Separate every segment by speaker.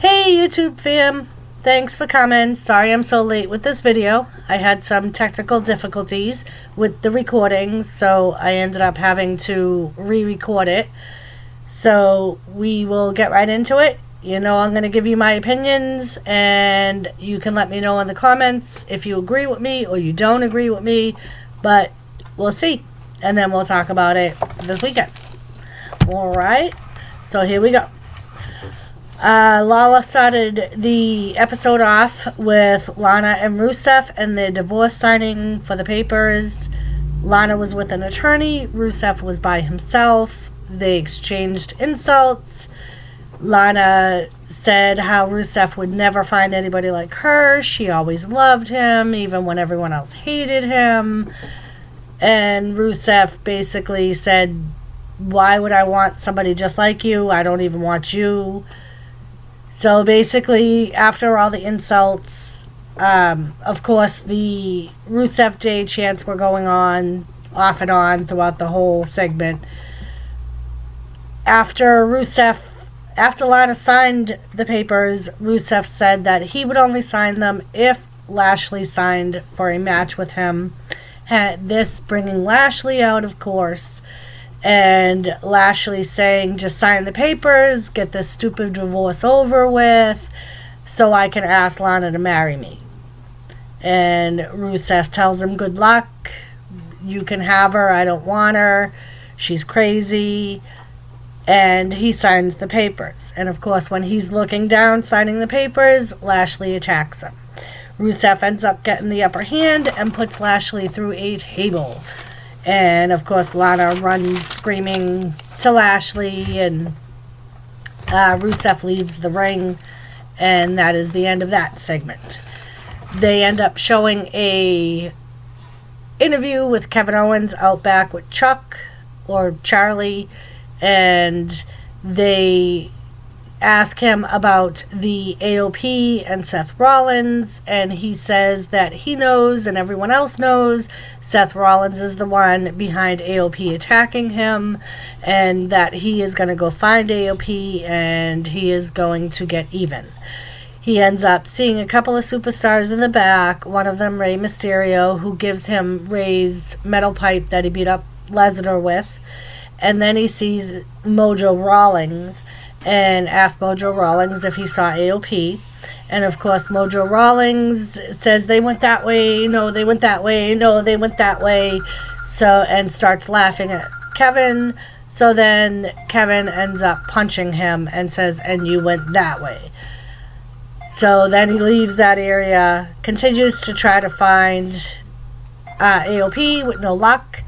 Speaker 1: Hey YouTube fam, thanks for coming. Sorry I'm so late with this video. I had some technical difficulties with the recordings, so I ended up having to re-record it. So we will get right into it. You know I'm going to give you my opinions, and you can let me know in the comments if you agree with me or you don't agree with me, but we'll see. And then we'll talk about it this weekend. Alright, so here we go. Lala started the episode off with Lana and Rusev and their divorce signing for the papers. Lana was with an attorney. Rusev was by himself. They exchanged insults. Lana said how Rusev would never find anybody like her. She always loved him, even when everyone else hated him. And Rusev basically said, "Why would I want somebody just like you? I don't even want you." So basically, after all the insults, of course, the Rusev Day chants were going on, off and on, throughout the whole segment. After Lana signed the papers, Rusev said that he would only sign them if Lashley signed for a match with him. This bringing Lashley out, of course. And Lashley saying, "Just sign the papers, get this stupid divorce over with, so I can ask Lana to marry me." And Rusev tells him, "Good luck. You can have her. I don't want her. She's crazy." And he signs the papers. And of course, when he's looking down, signing the papers, Lashley attacks him. Rusev ends up getting the upper hand and puts Lashley through a table. And of course, Lana runs screaming to Lashley, and Rusev leaves the ring, and that is the end of that segment. They end up showing a interview with Kevin Owens out back with Chuck or Charlie, and they ask him about the AOP and Seth Rollins, and he says that he knows and everyone else knows Seth Rollins is the one behind AOP attacking him, and that he is going to go find AOP and he is going to get even. He ends up seeing a couple of superstars in the back, one of them Rey Mysterio, who gives him Rey's metal pipe that he beat up Lesnar with, and then he sees Mojo Rawlings and asked Mojo Rawlings if he saw AOP. And of course, Mojo Rawlings says they went that way, no, they went that way, no, they went that way. So, and starts laughing at Kevin. So then Kevin ends up punching him and says, "And you went that way." So then he leaves that area, continues to try to find AOP with no luck.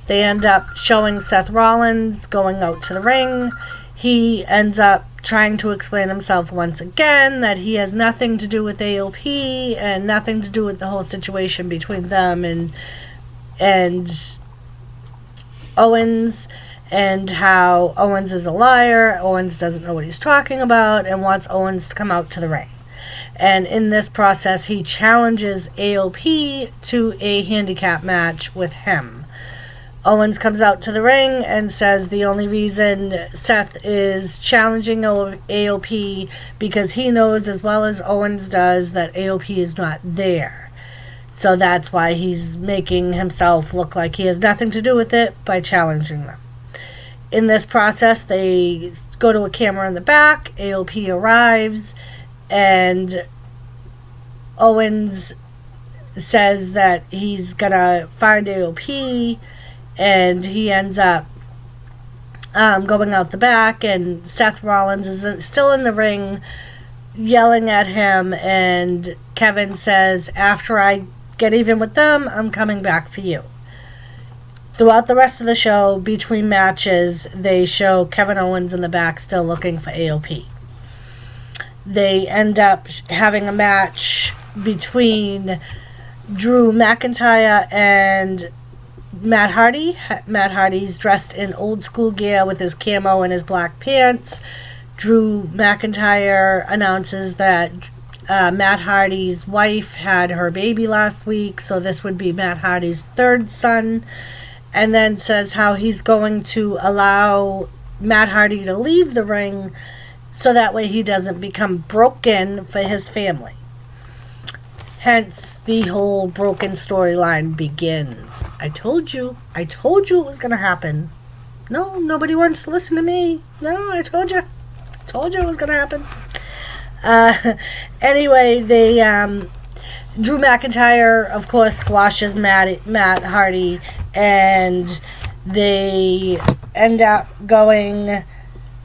Speaker 1: They end up showing Seth Rollins going out to the ring. He ends up trying to explain himself once again that he has nothing to do with AOP and nothing to do with the whole situation between them and Owens, and how Owens is a liar. Owens doesn't know what he's talking about and wants Owens to come out to the ring. And in this process, he challenges AOP to a handicap match with him. Owens comes out to the ring and says the only reason Seth is challenging AOP because he knows as well as Owens does that AOP is not there. So that's why he's making himself look like he has nothing to do with it by challenging them. In this process, they go to a camera in the back. AOP arrives, and Owens says that he's gonna find AOP, and he ends up going out the back, and Seth Rollins is still in the ring yelling at him, and Kevin says, "After I get even with them, I'm coming back for you." Throughout the rest of the show, between matches, they show Kevin Owens in the back still looking for AOP. They end up having a match between Drew McIntyre and Matt Hardy. Matt Hardy's dressed in old school gear with his camo and his black pants. Drew McIntyre announces that Matt Hardy's wife had her baby last week, so this would be Matt Hardy's third son, and then says how he's going to allow Matt Hardy to leave the ring so that way he doesn't become broken for his family. Hence, the whole broken storyline begins. I told you it was going to happen. No, nobody wants to listen to me. No, I told you it was going to happen. Anyway, they, Drew McIntyre, of course, squashes Matt Hardy, and they end up going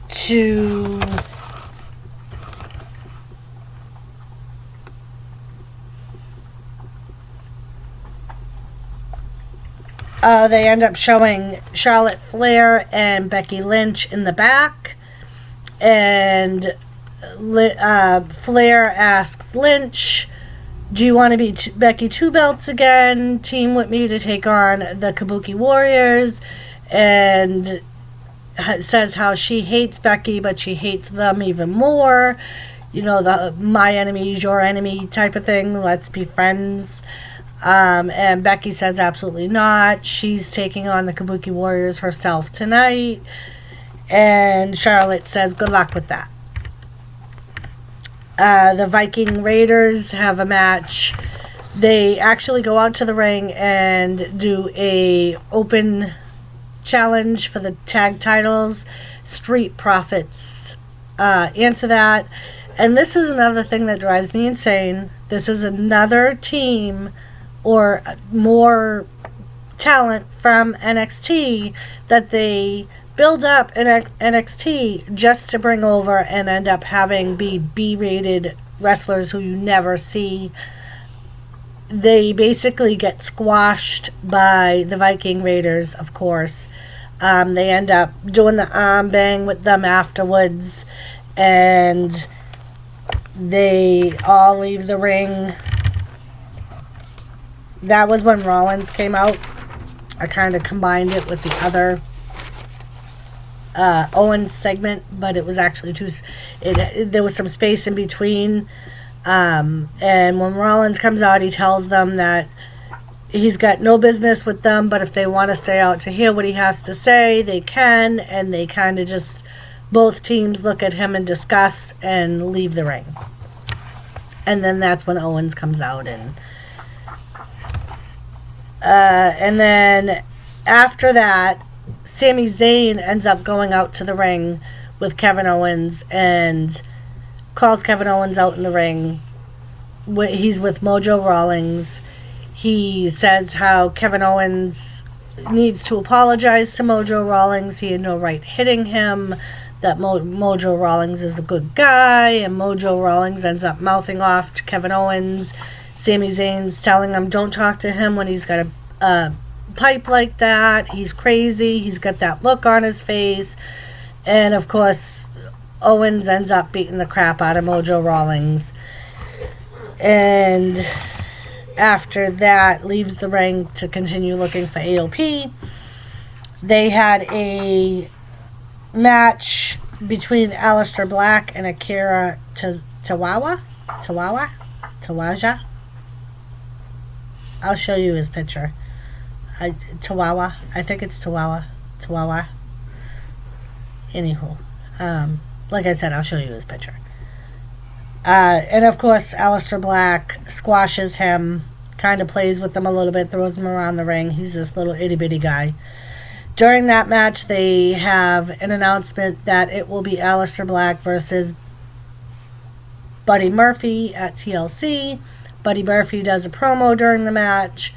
Speaker 1: to they end up showing Charlotte Flair and Becky Lynch in the back, and Flair asks Lynch, do you want to be Becky Two Belts again? Team with me to take on the Kabuki Warriors. And says how she hates Becky, but she hates them even more. You know, the my enemy is your enemy type of thing. Let's be friends. And Becky says absolutely not. She's taking on the Kabuki Warriors herself tonight. And Charlotte says good luck with that. The Viking Raiders have a match. They actually go out to the ring and do a open challenge for the tag titles. Street Profits answer that. And this is another thing that drives me insane. This is another team or more talent from NXT that they build up in NXT just to bring over and end up having be B-rated wrestlers who you never see. They basically get squashed by the Viking Raiders, of course. They end up doing the arm bang with them afterwards, and they all leave the ring. That was when Rollins came out. I kind of combined it with the other Owens segment, but it was actually there was some space in between. And when Rollins comes out, he tells them that he's got no business with them, but if they want to stay out to hear what he has to say, they can. And they kind of just, both teams look at him and discuss and leave the ring. And then that's when Owens comes out, and then after that, Sami Zayn ends up going out to the ring with Kevin Owens and calls Kevin Owens out in the ring. He's with Mojo Rawlings. He says how Kevin Owens needs to apologize to Mojo Rawlings. He had no right hitting him. That Mojo Rawlings is a good guy. And Mojo Rawlings ends up mouthing off to Kevin Owens. Sami Zayn's telling him don't talk to him when he's got a pipe like that. He's crazy. He's got that look on his face. And of course, Owens ends up beating the crap out of Mojo Rawlings. And after that, leaves the ring to continue looking for AOP. They had a match between Alistair Black and Akira Tawaja. I'll show you his picture. Tawawa. I think it's Tawawa. Anywho. Like I said, I'll show you his picture. And of course, Alistair Black squashes him, kind of plays with him a little bit, throws him around the ring. He's this little itty-bitty guy. During that match, they have an announcement that it will be Alistair Black versus Buddy Murphy at TLC. Buddy Murphy does a promo during the match.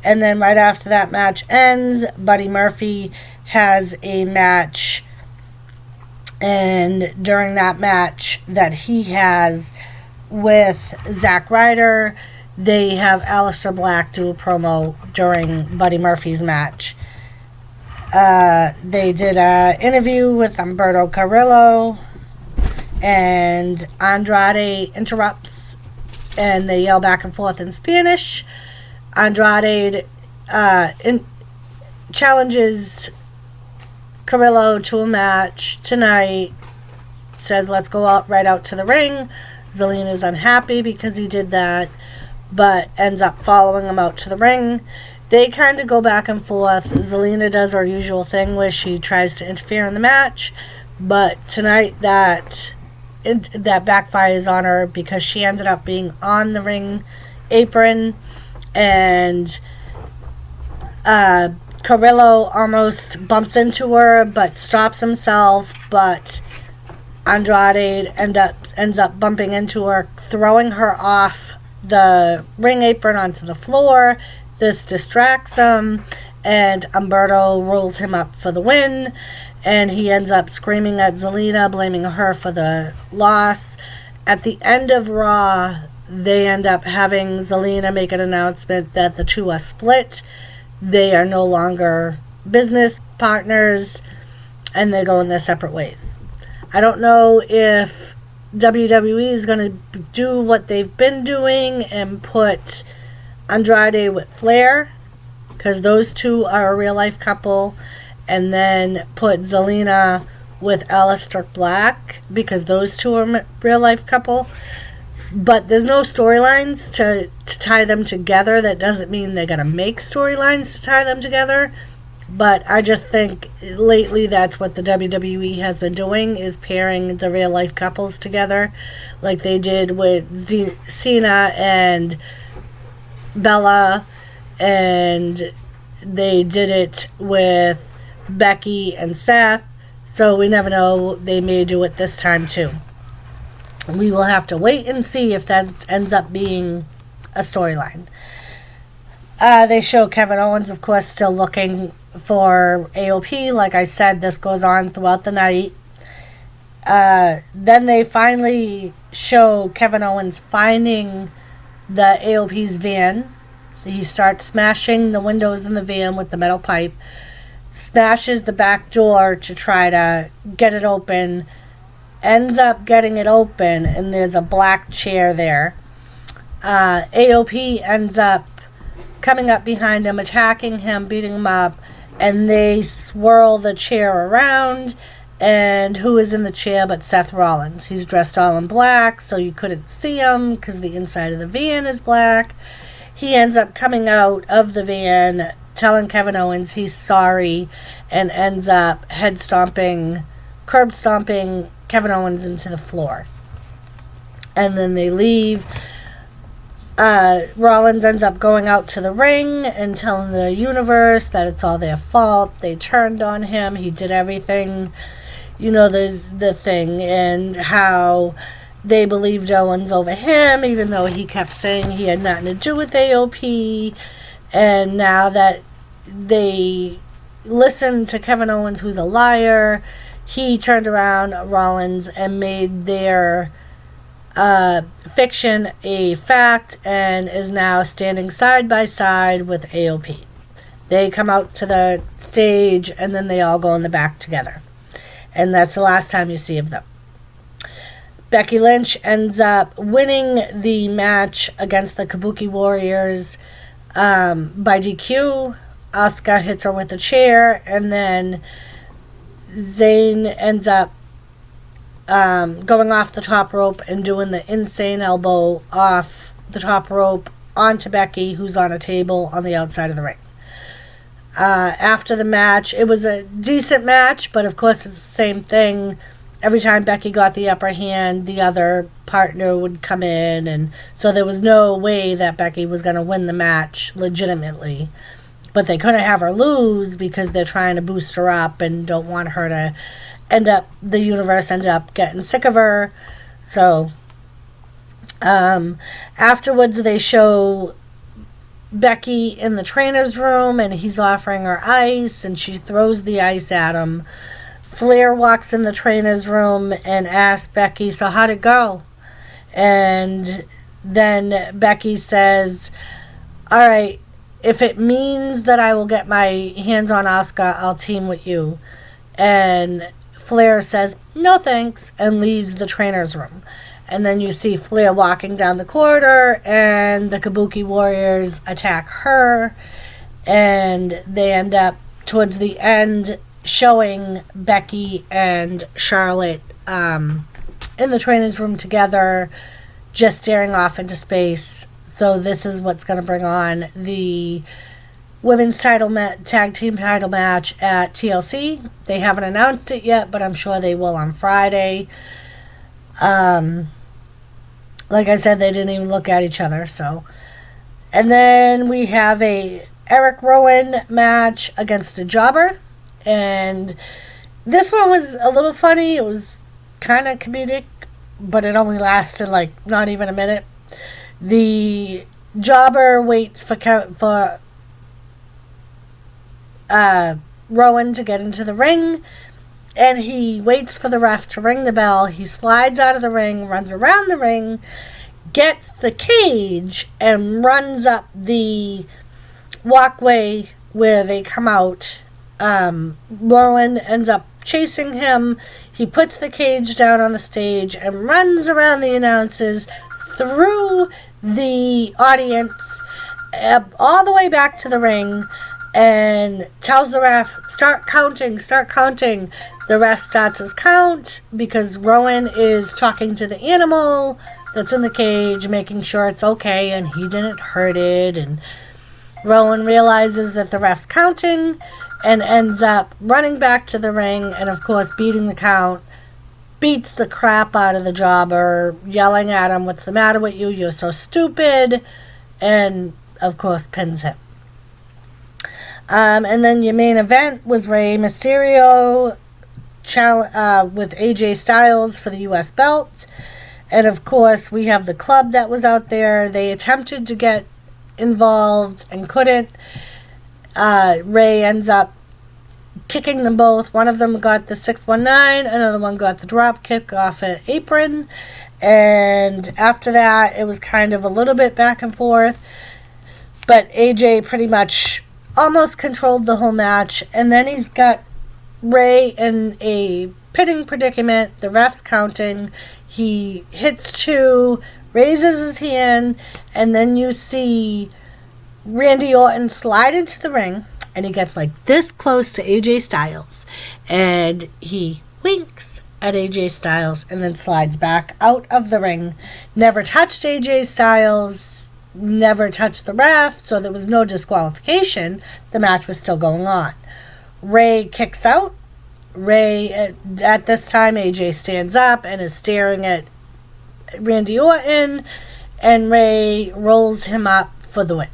Speaker 1: And then right after that match ends, Buddy Murphy has a match. And during that match that he has with Zack Ryder, they have Alistair Black do a promo during Buddy Murphy's match. They did an interview with Humberto Carrillo, and Andrade interrupts, and they yell back and forth in Spanish. Andrade challenges Carrillo to a match tonight, says let's go out right out to the ring. Zelena's unhappy because he did that, but ends up following him out to the ring. They kind of go back and forth. Zelena does her usual thing where she tries to interfere in the match, but tonight that that backfires on her because she ended up being on the ring apron, and Carrillo almost bumps into her but stops himself, but Andrade ends up bumping into her, throwing her off the ring apron onto the floor. This distracts him, and Humberto rolls him up for the win, and he ends up screaming at Zelena, blaming her for the loss. At the end of Raw, they end up having Zelena make an announcement that the two are split. They are no longer business partners, and they're going their separate ways. I don't know if WWE is going to do what they've been doing and put Andrade with Flair, because those two are a real life couple, and then put Zelena with Alistair Black, because those two are a real life couple. But there's no storylines to tie them together. That doesn't mean they're going to make storylines to tie them together. But I just think lately that's what the WWE has been doing, is pairing the real life couples together, like they did with Cena and Bella, and they did it with Becky and Seth. So we never know, they may do it this time too. We will have to wait and see if that ends up being a storyline. They show Kevin Owens, of course, still looking for AOP. Like I said, this goes on throughout the night. Then they finally show Kevin Owens finding the AOP's van. He starts smashing the windows in the van with the metal pipe, smashes the back door to try to get it open, ends up getting it open, and there's a black chair there. AOP ends up coming up behind him, attacking him, beating him up, and they swirl the chair around, and who is in the chair but Seth Rollins? He's dressed all in black, so you couldn't see him because the inside of the van is black. He ends up coming out of the van, telling Kevin Owens he's sorry, and ends up curb stomping Kevin Owens into the floor. And then they leave. Rollins ends up going out to the ring and telling the universe that it's all their fault. They turned on him. He did everything. You know, the thing, and how they believed Owens over him, even though he kept saying he had nothing to do with AOP. And now that they listened to Kevin Owens, who's a liar, he turned around, Rollins, and made their fiction a fact, and is now standing side by side with AOP. They come out to the stage, and then they all go in the back together. And that's the last time you see of them. Becky Lynch ends up winning the match against the Kabuki Warriors by DQ. Asuka hits her with a chair, and then Zayn ends up going off the top rope and doing the insane elbow off the top rope onto Becky, who's on a table on the outside of the ring. After the match, it was a decent match, but of course it's the same thing. Every time Becky got the upper hand, the other partner would come in, and so there was no way that Becky was going to win the match legitimately. But they couldn't have her lose because they're trying to boost her up and don't want her to the universe end up getting sick of her. So afterwards they show Becky in the trainer's room, and he's offering her ice, and she throws the ice at him. Flair walks in the trainer's room and asks Becky, so how'd it go? And then Becky says, all right, if it means that I will get my hands on Asuka, I'll team with you. And Flair says, no thanks, and leaves the trainer's room. And then you see Flair walking down the corridor, and the Kabuki Warriors attack her, and they end up, towards the end, showing Becky and Charlotte in the trainer's room together, just staring off into space. So this is what's going to bring on the women's tag team title match at TLC. They haven't announced it yet, but I'm sure they will on Friday. Like I said, they didn't even look at each other. So, and then we have a Eric Rowan match against a jobber, and this one was a little funny. It was kind of comedic, but it only lasted like not even a minute. The jobber waits for Rowan to get into the ring, and he waits for the ref to ring the bell. He slides out of the ring, runs around the ring, gets the cage, and runs up the walkway where they come out. Rowan ends up chasing him. He puts the cage down on the stage and runs around the announcers, through the audience, all the way back to the ring, and tells the ref, start counting, start counting. The ref starts his count because Rowan is talking to the animal that's in the cage, making sure it's okay and he didn't hurt it. And Rowan realizes that the ref's counting and ends up running back to the ring and, of course, beating the count. Beats the crap out of the jobber, yelling at him, what's the matter with you? You're so stupid. And, of course, pins him. And then your main event was Rey Mysterio with AJ Styles for the U.S. belt. And, of course, we have the club that was out there. They attempted to get involved and couldn't. Rey ends up kicking them both. One of them got the 619, another one got the drop kick off an apron, and after that it was kind of a little bit back and forth, but AJ pretty much almost controlled the whole match, and then he's got Rey in a pitting predicament. The ref's counting, he hits 2, raises his hand, and then you see Randy Orton slide into the ring, and he gets like this close to AJ Styles, and he winks at AJ Styles and then slides back out of the ring. Never touched AJ Styles, never touched the ref, so there was no disqualification. The match was still going on. Rey kicks out. Rey, at this time, AJ stands up and is staring at Randy Orton, and Rey rolls him up for the win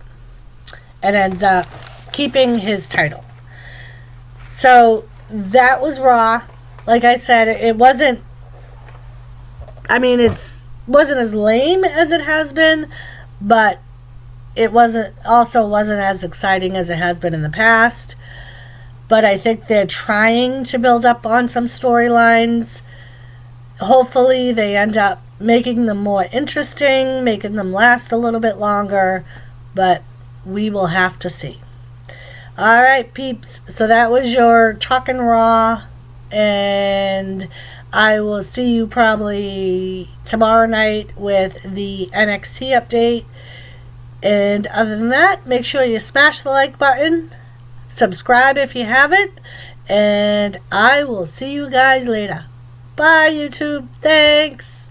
Speaker 1: and ends up keeping his title. So that was Raw. Like I said, it wasn't, I mean, wasn't as lame as it has been, but it wasn't as exciting as it has been in the past. But I think they're trying to build up on some storylines. Hopefully they end up making them more interesting, making them last a little bit longer, but we will have to see. Alright, peeps, so that was your Talkin' Raw, and I will see you probably tomorrow night with the NXT update. And other than that, make sure you smash the like button, subscribe if you haven't, and I will see you guys later. Bye, YouTube. Thanks.